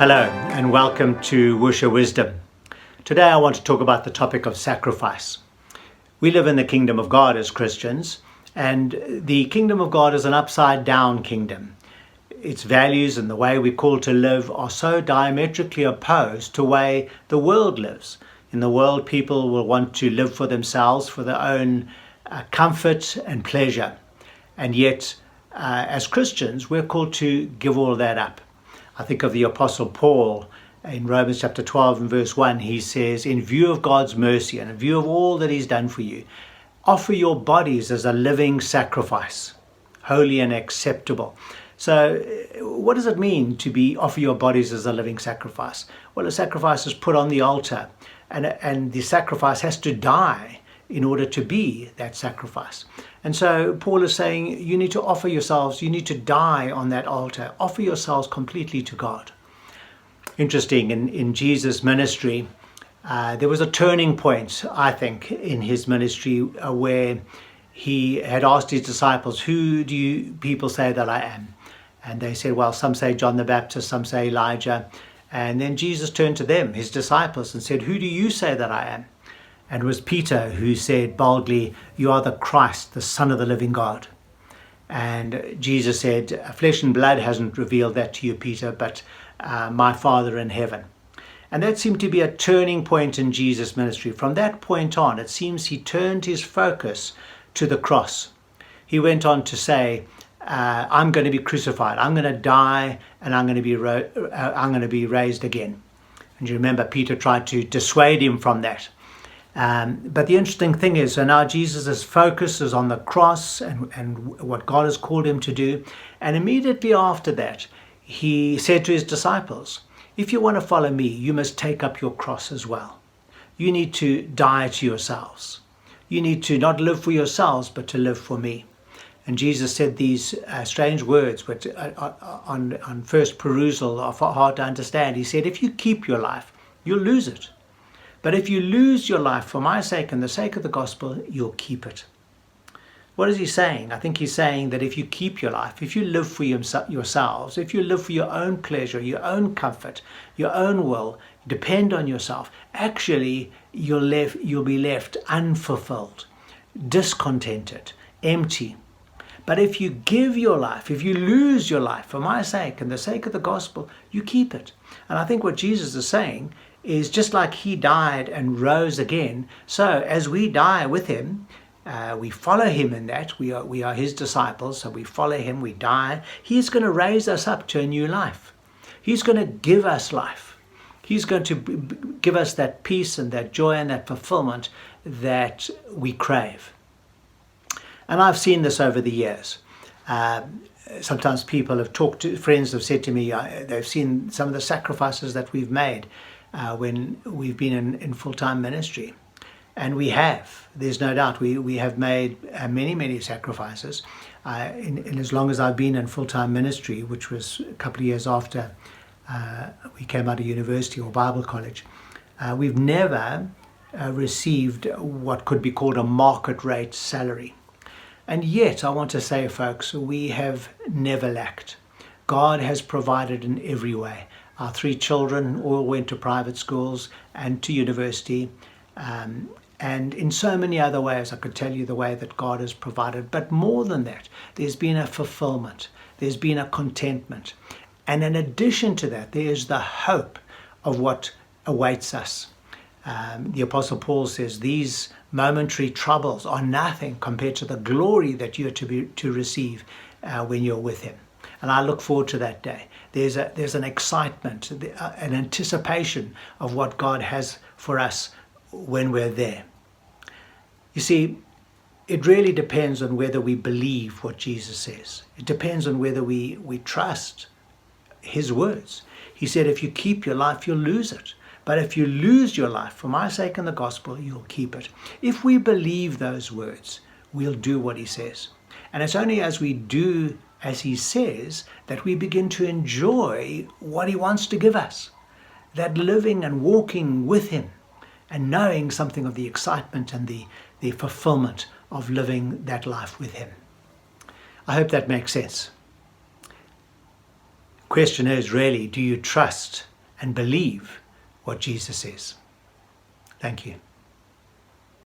Hello and welcome to Whoosha Wisdom. Today I want to talk about the topic of sacrifice. We live in the kingdom of God as Christians, and the kingdom of God is an upside down kingdom. Its values and the way we're called to live are so diametrically opposed to the way the world lives. In the world, people will want to live for themselves, for their own comfort and pleasure. And yet, as Christians, we're called to give all that up. I think of the Apostle Paul in Romans chapter 12 and verse 1. He says, in view of God's mercy and in view of all that he's done for you, offer your bodies as a living sacrifice, holy and acceptable. So what does it mean to offer your bodies as a living sacrifice? Well, a sacrifice is put on the altar, and the sacrifice has to die in order to be that sacrifice. And so Paul is saying you need to offer yourselves, you need to die on that altar, offer yourselves completely to God. Interesting, in Jesus' ministry, there was a turning point, I think, in his ministry where he had asked his disciples, who do you people say that I am? And they said, well, some say John the Baptist, some say Elijah. And then Jesus turned to them, his disciples, and said, who do you say that I am? And it was Peter who said boldly, you are the Christ, the Son of the living God. And Jesus said, flesh and blood hasn't revealed that to you, Peter, but my Father in heaven. And that seemed to be a turning point in Jesus' ministry. From that point on, it seems he turned his focus to the cross. He went on to say, I'm going to be crucified, I'm going to die, and I'm going to be raised again. And you remember Peter tried to dissuade him from that. But the interesting thing is, so now Jesus' focus is on the cross and what God has called him to do. And immediately after that, he said to his disciples, if you want to follow me, you must take up your cross as well. You need to die to yourselves. You need to not live for yourselves, but to live for me. And Jesus said these strange words, which on first perusal are hard to understand. He said, if you keep your life, you'll lose it. But if you lose your life for my sake and the sake of the gospel, you'll keep it. What is he saying? I think he's saying that if you keep your life, if you live for yourselves, if you live for your own pleasure, your own comfort, your own will, depend on yourself, actually you'll be left unfulfilled, discontented, empty. But if you give your life, if you lose your life for my sake and the sake of the gospel, you keep it. And I think what Jesus is saying is just like he died and rose again, so as we die with him, we follow him in that. We are his disciples, so we follow him, we die. He's going to raise us up to a new life. He's going to give us life. He's going to give us that peace and that joy and that fulfillment that we crave. And I've seen this over the years. Sometimes people have talked to, friends have said to me, they've seen some of the sacrifices that we've made when we've been in full-time ministry. And we have, there's no doubt, we have made many sacrifices. In as long as I've been in full-time ministry, which was a couple of years after we came out of university or Bible college, we've never received what could be called a market rate salary. And yet, I want to say, folks, we have never lacked. God has provided in every way. Our 3 children all went to private schools and to university. And in so many other ways, I could tell you the way that God has provided. But more than that, there's been a fulfillment. There's been a contentment. And in addition to that, there is the hope of what awaits us. The Apostle Paul says these momentary troubles are nothing compared to the glory that you're to receive when you're with him. And I look forward to that day. There's an excitement, an anticipation of what God has for us when we're there. You see, it really depends on whether we believe what Jesus says. It depends on whether we trust his words. He said, if you keep your life, you'll lose it. But if you lose your life for my sake and the gospel, you'll keep it. If we believe those words, we'll do what he says. And it's only as we do as he says that we begin to enjoy what he wants to give us. That living and walking with him and knowing something of the excitement and the fulfillment of living that life with him. I hope that makes sense. Question is really, do you trust and believe what Jesus says. Thank you.